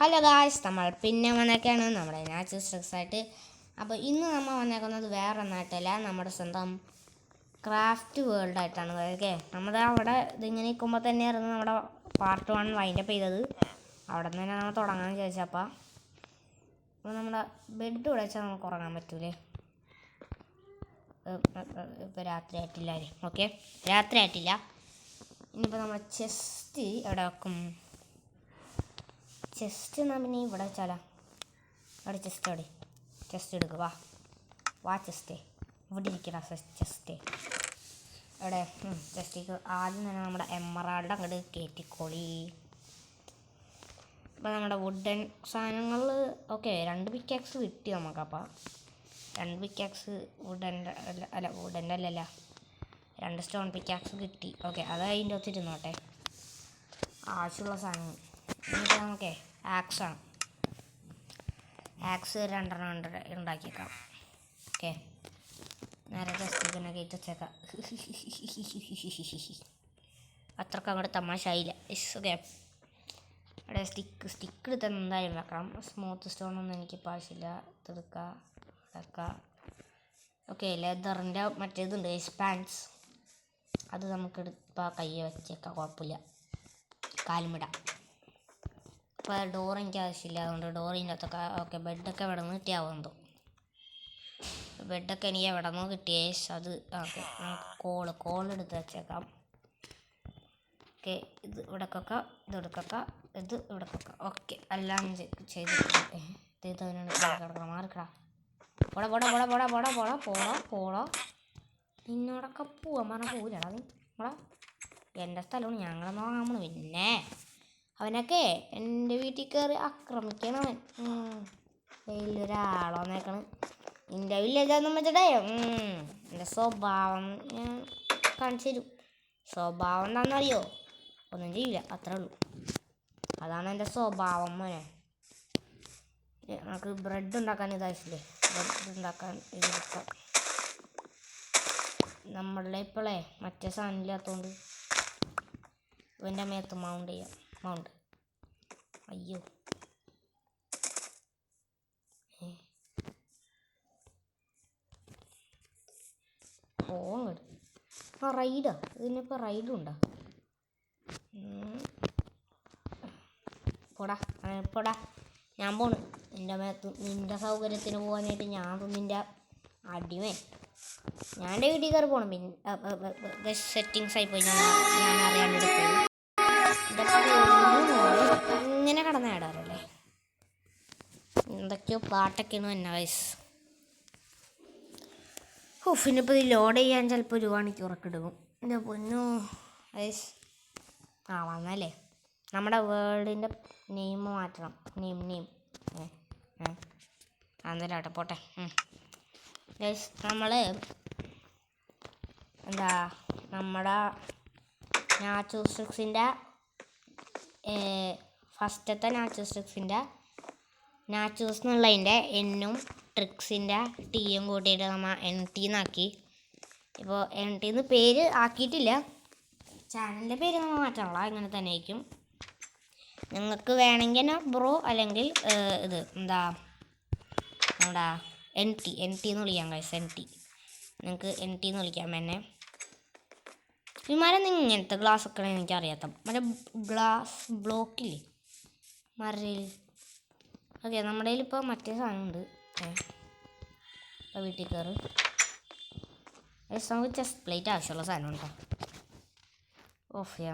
Hello guys, നമ്മൾ പിന്നെ വന്നേക്കാണ് നമ്മുടെ നാച്ചുറൽ സ്ട്രിക്സ് ആയിട്ട്. അപ്പോൾ ഇന്ന് നമ്മൾ വന്നേക്കുന്നത് വേറെ ഒന്നായിട്ടല്ല, നമ്മുടെ സ്വന്തം ക്രാഫ്റ്റ് വേൾഡ് ആയിട്ടാണ്. ഓക്കെ, നമ്മുടെ അവിടെ ഇതിങ്ങനെ നിൽക്കുമ്പോൾ തന്നെയായിരുന്നു നമ്മുടെ പാർട്ട് 1 വൈൻഡപ്പ് ചെയ്തത്. അവിടെ നിന്ന് തന്നെ നമ്മൾ തുടങ്ങാമെന്ന് ചോദിച്ചപ്പോൾ അപ്പോൾ നമ്മുടെ ബെഡ് ഉടച്ചാൽ നമുക്ക് ഉറങ്ങാൻ പറ്റൂലേ? ഇപ്പോൾ രാത്രി ആയിട്ടില്ല. ഓക്കെ, രാത്രി ആയിട്ടില്ല. ഇനിയിപ്പോൾ നമ്മൾ ചെസ്റ്റ് എവിടെ വെക്കും? ചെസ്റ്റ് എന്നാൽ പിന്നെ ഇവിടെ വെച്ചാലോ? അവിടെ ചെസ്റ്റ് എടുക്കുക. വാ ചെസ്റ്റേ, ഇവിടെ ഇരിക്കണ ചെസ്റ്റേ. അവിടെ ചെസ്റ്റേക്ക് ആദ്യം തന്നെ നമ്മുടെ എമറാൾഡ് അങ്ങോട്ട് കയറ്റിക്കോളി. അപ്പോൾ നമ്മുടെ വുഡൻ സാധനങ്ങൾ ഓക്കെ, 2 പിക്കാക്സ് കിട്ടി നമുക്കപ്പോൾ. 2 പിക്കാക്സ് വുഡൻ്റെ വുഡൻ്റെ അല്ലല്ല, 2 സ്റ്റോൺ പിക്കാക്സ് കിട്ടി. ഓക്കെ, അത് അതിൻ്റെ ഒത്തിരി ഇരുന്നോട്ടെ, ആവശ്യമുള്ള സാധനം. എന്നിട്ട് നമുക്ക് ആക്സാണ്. ആക്സ് 2 ഉണ്ടാക്കിയേക്കാം. ഓക്കെ, നേരെ ജസ്റ്റ് തന്നെ കയറ്റി വെച്ചേക്കാം. അത്രക്ക് അങ്ങോട്ട് തമാശായില്ല. ഓക്കെ, അവിടെ സ്റ്റിക്ക് എടുത്ത് എന്തായാലും വെക്കണം. സ്മൂത്ത് സ്റ്റോണൊന്നും എനിക്കിപ്പോൾ ആവശ്യമില്ല. ഇതെടുക്കുക. ഓക്കെ, ലെതറിൻ്റെ മറ്റേതുണ്ട് പാൻസ്, അത് നമുക്ക് ഇപ്പോൾ കയ്യെ വെച്ചേക്കാം, കുഴപ്പമില്ല. കാലുമിടാം. അപ്പോൾ ഡോർ എനിക്ക് ആവശ്യമില്ല, അതുകൊണ്ട് ഡോറിൻ്റെ അകത്തൊക്കെ ഓക്കെ. ബെഡൊക്കെ എവിടെ നിന്ന് കിട്ടിയാവുന്നതോ? ബെഡൊക്കെ എനിക്ക് എവിടെ നിന്ന് കിട്ടിയേ? അത് ഓക്കെ, നമുക്ക് കോൾ എടുത്ത് വെച്ചേക്കാം. ഓക്കെ, ഇത് ഇവിടെ വെക്കാം, ഇത് ഇവിടെ വെക്കാം. ഓക്കെ, എല്ലാം ചെയ്തിട്ടുണ്ട്. മാറിക്കടാ, പോടാ. നിന്നോടൊക്കെ പോവാൻ പറഞ്ഞാൽ പോവില്ലടാ നീ. എൻ്റെ സ്ഥലമാണ്, ഞങ്ങളെന്ന് വാങ്ങാൻ. പിന്നെ അവനൊക്കെ എൻ്റെ വീട്ടിൽ കയറി ആക്രമിക്കണം. വലിയൊരാളോ വന്നേക്കണം എൻ്റെ വില്ലേജൊന്നും വെച്ചിട്ടേ. എൻ്റെ സ്വഭാവം ഞാൻ കാണിച്ചു തരും. സ്വഭാവം എന്താണെന്നറിയോ? ഒന്നും ചെയ്യില്ല, അത്രേ ഉള്ളൂ. അതാണ് എൻ്റെ സ്വഭാവം. മോനെ, നമുക്ക് ബ്രെഡ് ഉണ്ടാക്കാൻ ഇതായില്ലേ? ബ്രെഡ് ഉണ്ടാക്കാൻ ഇതെടുക്കാം. നമ്മളുടെ ഇപ്പോഴേ മറ്റേ സാധനം ഇല്ലാത്തതുകൊണ്ട് ഇവൻ്റെ മേത്ത് മൗണ്ട്. അയ്യോ, പോങ്ങട്. റൈഡാ ഇതിനിപ്പോൾ റൈഡും ഉണ്ടോ? പോടാ, ഞാൻ പോണ്. നിൻ്റെ സൗകര്യത്തിന് പോകാനായിട്ട് ഞാൻ നിൻ്റെ അടിമേ. ഞാൻ എൻ്റെ വീട്ടിൽ കയറി പോകണം. പിന്നെ സെറ്റിങ്സ് ആയിപ്പോയി, ഞാൻ അറിയാണ്ടെടുത്തത്. ഇങ്ങനെ കടന്ന ഇടാറല്ലേ? എന്തൊക്കെയോ പാട്ടൊക്കെയാണ് തന്നെ വയസ്സ്. ഇനിയിപ്പോൾ ഇത് ലോഡ് ചെയ്യാൻ ചിലപ്പോൾ 1 മണിക്കൂറൊക്കെ എടുക്കും. എൻ്റെ പൊന്നോ വയസ്സ്. വന്നല്ലേ? നമ്മുടെ വേൾഡിൻ്റെ നെയിം മാറ്റണം. നെയിം അന്നേരം പോട്ടെ. നമ്മൾ നമ്മുടെ നാച്ചുറൽ സ്ട്രിക്സിൻ്റെ ഫസ്റ്റത്തെ നാച്ചുറൽ സ്ട്രിക്സിൻ്റെ നാച്ചുറൽസ് എന്നുള്ളതിൻ്റെ എന്നും ട്രിക്സിൻ്റെ ടീയും കൂട്ടിയിട്ട് നമ്മൾ NT എന്നാക്കി. ഇപ്പോൾ NT എന്ന് പേര് ആക്കിയിട്ടില്ല, ചാനലിൻ്റെ പേര് നമ്മൾ മാറ്റാനുള്ള ഇങ്ങനെ തന്നെ ആയിരിക്കും. നിങ്ങൾക്ക് വേണമെങ്കിൽ ബ്രോ അല്ലെങ്കിൽ ഇത് നമ്മുടെ NT എന്ന് വിളിക്കാം ഗൈസ്. നിങ്ങൾക്ക് NT എന്ന് വിളിക്കാം എന്നെ. വിമാനം ഇങ്ങനത്തെ ഗ്ലാസ് ഒക്കെ എനിക്കറിയാത്ത മറ്റേ ഗ്ലാസ് ബ്ലോക്കില്ലേ മരയിൽ. ഓക്കെ, നമ്മുടെ കയ്യിലിപ്പോൾ മറ്റേ സാധനമുണ്ട്. ഇപ്പോൾ വീട്ടിൽ കയറി നമുക്ക് ചെസ്റ്റ് പ്ലേറ്റ് ആവശ്യമുള്ള സാധനം ഉണ്ടോ?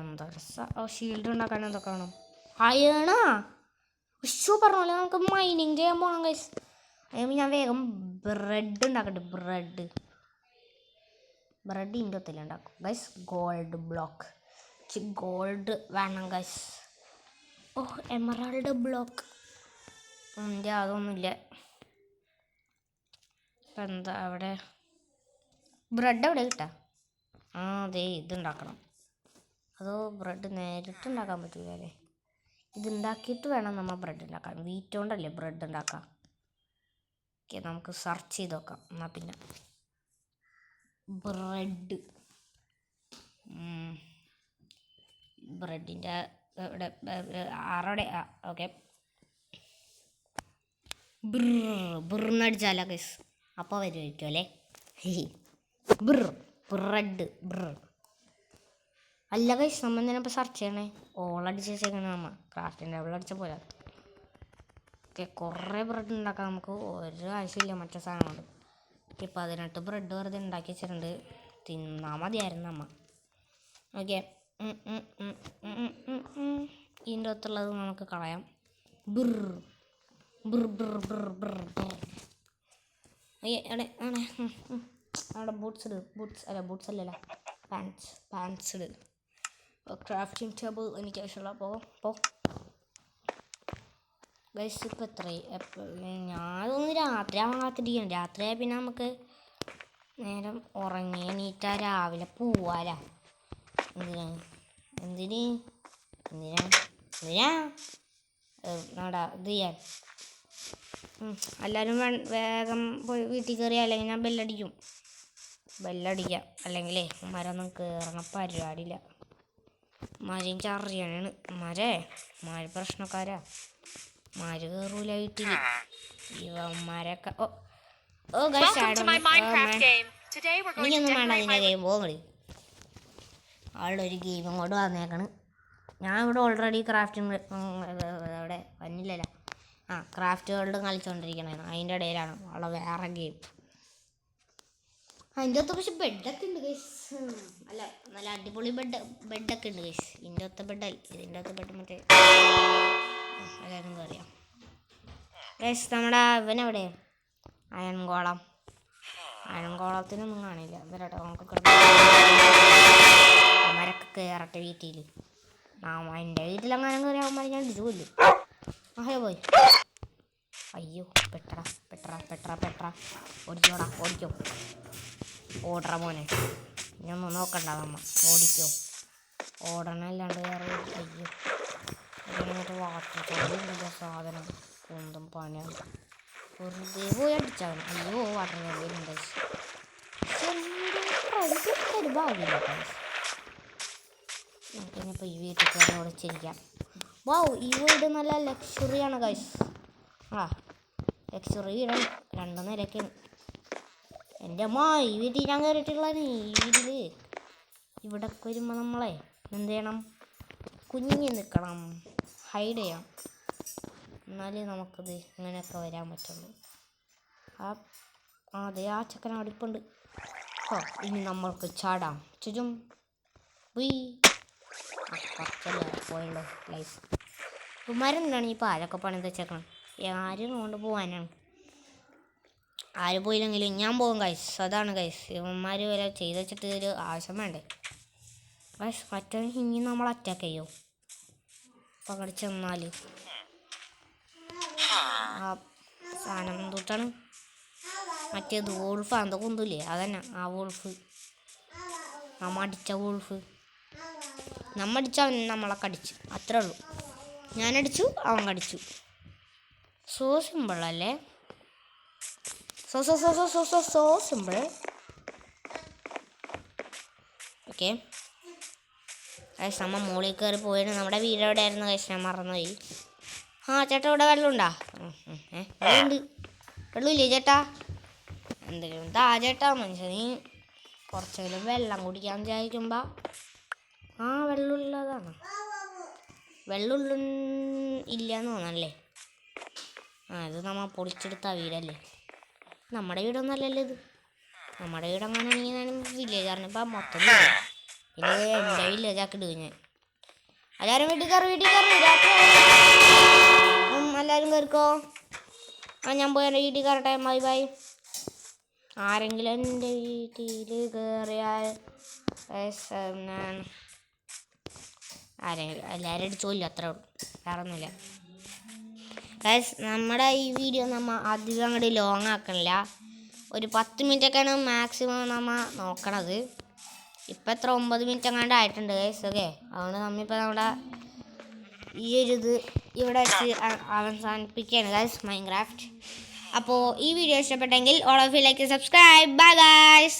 എന്താ ഷീൽഡ് ഉണ്ടാക്കാൻ എന്തൊക്കെ വേണം? അയണാ പറഞ്ഞോളെ, നമുക്ക് മൈനിങ് ചെയ്യാൻ പോകണം ഗൈസ്. അതുകൊണ്ട് ഞാൻ വേഗം ബ്രെഡ് ഉണ്ടാക്കട്ടെ. ബ്രെഡ് ഇതിൻ്റെ ഒത്തിരി ഉണ്ടാക്കും ഗൈസ്. ഗോൾഡ് ബ്ലോക്ക്, ഗോൾഡ് വേണം ഗൈസ്. എമറാൾഡ് ബ്ലോക്ക് എൻ്റെ അതൊന്നുമില്ല. ഇപ്പം എന്താ അവിടെ ബ്രെഡ് എവിടെ കിട്ടാം? അതെ, ഇതുണ്ടാക്കണം. അതോ ബ്രെഡ് നേരിട്ട് ഉണ്ടാക്കാൻ പറ്റില്ല അല്ലേ? ഇതുണ്ടാക്കിയിട്ട് വേണം നമ്മൾ ബ്രെഡ് ഉണ്ടാക്കാൻ. വീറ്റ് കൊണ്ടല്ലേ ബ്രെഡ് ഉണ്ടാക്കാം. ഓക്കെ, നമുക്ക് സെർച്ച് ചെയ്ത് നോക്കാം. എന്നാൽ പിന്നെ ബ്രെഡിൻ്റെ ഇവിടെ 6 ഓക്കെ. ബിർന്നടിച്ചാലോ ഗൈസ് അപ്പോൾ വരുമായിരിക്കും അല്ലേ ബിർ ബ്രെഡ് അല്ല ഗൈസ് നമ്മൾ എന്തിനാ ഇപ്പോൾ സെർച്ച് ചെയ്യണേ ഓളടിച്ച് വെച്ചേക്കണേ നമ്മ ക്രാഫ്റ്റിംഗ് ടേബിൾ അടിച്ച പോലെ ഓക്കെ കുറേ ബ്രെഡ് ഉണ്ടാക്കാം നമുക്ക് ഒരു ആവശ്യമില്ല മറ്റേ സാധനമുണ്ട് 18 ബ്രെഡ് വെറുതെ ഉണ്ടാക്കി വെച്ചിട്ടുണ്ട് തിന്നാൽ മതിയായിരുന്നു അമ്മ ഓക്കെ ഇതിൻ്റെ അകത്തുള്ളത് നമുക്ക് കളയാം ബിർ അവിടെ ബൂട്ട്സ് അല്ലല്ല പാൻസ് ഇട് ക്രാഫ്റ്റിംഗ് ടേബിൾ എനിക്ക് ആവശ്യമുള്ള പോ ഗൈസ് ഇപ്പം എത്രയായി ഞാനൊന്ന് രാത്രിയാകാത്തിരിക്കണം രാത്രിയായ പിന്നെ നമുക്ക് നേരം ഉറങ്ങി എണീറ്റാ രാവിലെ പോവാല എന്തിനാ നാടാ ഇത് ചെയ്യാൻ എല്ലാവരും വേഗം പോയി വീട്ടിൽ കയറിയാൽ അല്ലെങ്കിൽ ഞാൻ ബെല്ലടിക്കാം അല്ലെങ്കിലേ മരൊന്നും കയറണ പരിപാടിയില്ല മരം ചറിയാണ് മര പ്രശ്നക്കാരാ മര കയറൂല വീട്ടിൽ ഇവന്മാരൊക്കെ എനിക്കൊന്നും വേണ്ട അതിൻ്റെ ഗെയിം പോകണി ആളുടെ ഒരു ഗെയിം അങ്ങോട്ട് വന്നേക്കണ് ഞാൻ ഇവിടെ ഓൾറെഡി ക്രാഫ്റ്റിംഗ് അവിടെ വന്നില്ലല്ലോ ക്രാഫ്റ്റ് വേൾഡ് കളിച്ചുകൊണ്ടിരിക്കണേ അതിൻ്റെ ഇടയിലാണ് അവിടെ വേറെ ഗെയിം അതിൻ്റെ അകത്ത് പക്ഷെ ബെഡൊക്കെ ഉണ്ട് ഗൈസ് അല്ല നല്ല അടിപൊളി ബെഡൊക്കെ ഉണ്ട് ഗൈസ് ഇതിൻ്റെ അകത്തെ ബെഡല്ല ഇതിൻ്റെ അകത്തെ ബെഡ് മറ്റേ എല്ലാവരും അറിയാം ഗൈസ് നമ്മുടെ ഇവനെവിടെ അയൺകോളത്തിനൊന്നും കാണില്ല വരട്ടെ നമുക്ക് അവന്മാരൊക്കെ കയറട്ടെ വീട്ടിൽ എൻ്റെ വീട്ടിലെങ്ങാനും കയറി അവന്മാർ ഞാൻ ഇതുപോലും പോയി അയ്യോ പെട്ര ഓടിക്കോ ഓടറ മോനെ ഇനിയൊന്നും നോക്കണ്ട നമ്മ ഓടിക്കോ ഓടണല്ലാണ്ട് വേറെ അയ്യോ ഇങ്ങോട്ട് വാട്ടർ സാധനം കുന്തും പണിയാണ് വെറുതെ പോയി അടിച്ചാണ് അയ്യോ വാട്ടർ കല്ലുണ്ട് ഒരു ഭാഗ്യമില്ല നമുക്കിനിപ്പോൾ ഈ വീട്ടിൽ കയറി ഓടിച്ചിരിക്കാം വാവ് ഈ വീട് നല്ല ലക്ഷറിയാണ് ഗൈസ് ലക്ഷറി വീടാണ് 2 നിലയ്ക്കാണ് എൻ്റെ അമ്മ ഈ വീട്ടിൽ ഞാൻ കയറിയിട്ടുള്ളതാണ് ഈ വീട്ടിൽ ഇവിടെ വരുമ്പോൾ നമ്മളെ എന്ത് ചെയ്യണം കുഞ്ഞി നിൽക്കണം ഹൈഡ് ചെയ്യണം എന്നാലേ നമുക്കിത് ഇങ്ങനെയൊക്കെ വരാൻ പറ്റുള്ളൂ അതെ ആ ചക്കന അടുപ്പുണ്ട് ഇനി നമ്മൾക്ക് ചാടാം ചുറ്റും കുറച്ചല്ലേ പോയുള്ളൂ ലൈഫ് മരുന്നാണ് ഈ പാലൊക്കെ പണിത് വെച്ചേക്കണം ആരും കൊണ്ട് പോകാനാണ് ആര് പോയില്ലെങ്കിലും ഞാൻ പോകും ഗൈസ് അതാണ് ഗൈസ് ഇവന്മാർ വരെ ചെയ്ത് വെച്ചിട്ട് ഒരു ആവശ്യം വേണ്ടേ ഗൈസ് മറ്റേ ഇനി നമ്മൾ അറ്റാക്ക് ചെയ്യോ പകടി ചെന്നാൽ ആ സാധനം തൊട്ടാണ് മറ്റേത് വോൾഫ് അന്തൊക്കെ ഒന്നുമില്ലേ അതന്നെ ആ വോൾഫ് നമ്മടിച്ച അവൻ നമ്മളെ കടിച്ചു അത്രേ ഉള്ളൂ ഞാനടിച്ചു അവൻ കടിച്ചു സോ സിമ്പിളല്ലേ സോ സിമ്പിൾ ഓക്കെ ഗൈസ് നമ്മൾ മുകളിൽ കയറി പോയിട്ട് നമ്മുടെ വീട് എവിടെ ആയിരുന്നു ഗൈസ് ഞാൻ മറന്നുപോയി ചേട്ടാ ഇവിടെ വെള്ളമുണ്ടാ വെള്ളമുണ്ട് വെള്ളമില്ലേ ചേട്ടാ എന്തെങ്കിലും ചേട്ടാ മനുഷ്യന് കുറച്ചെങ്കിലും വെള്ളം കുടിക്കാൻ വിചാരിക്കുമ്പോൾ വെള്ളമുള്ളതാണ് വെള്ളമുള്ള ഇല്ലയെന്ന് തോന്നല്ലേ ഇത് നമ്മൾ പൊളിച്ചെടുത്ത വീടല്ലേ നമ്മുടെ വീടൊന്നല്ലല്ലോ ഇത് നമ്മുടെ വീട് അങ്ങനെയാണെങ്കിൽ ഞാൻ വില്ലേജാറിന് ഇപ്പം മൊത്തം പിന്നെ എൻ്റെ വില്ലേജാക്കി ഇടുക ഞാൻ എല്ലാവരും വീട്ടിൽ കയറി എല്ലാവരും കയറിക്കോ ഞാൻ പോയി എൻ്റെ വീട്ടിൽ കയറട്ടെ ബൈ ആരെങ്കിലും എൻ്റെ വീട്ടിൽ കയറിയാൽ ഞാൻ എല്ലാവരും അടിച്ചോല്ല അത്രേ ഉള്ളൂ വേറെ ഒന്നുമില്ല ഗൈസ് നമ്മുടെ ഈ വീഡിയോ നമ്മൾ അധികം അങ്ങോട്ട് ലോങ് ആക്കണില്ല ഒരു 10 മിനിറ്റൊക്കെയാണ് മാക്സിമം നമ്മൾ നോക്കണത് ഇപ്പം എത്ര 9 മിനിറ്റ് എങ്ങാണ്ട് ആയിട്ടുണ്ട് ഗൈസ് ഓക്കെ അതുകൊണ്ട് നമ്മളിപ്പോൾ നമ്മുടെ ഈ ഒരു ഇത് ഇവിടെ വെച്ച് അവസാനിപ്പിക്കുകയാണ് ഗൈസ് മൈൻക്രാഫ്റ്റ് അപ്പോൾ ഈ വീഡിയോ ഇഷ്ടപ്പെട്ടെങ്കിൽ all of you like subscribe bye guys.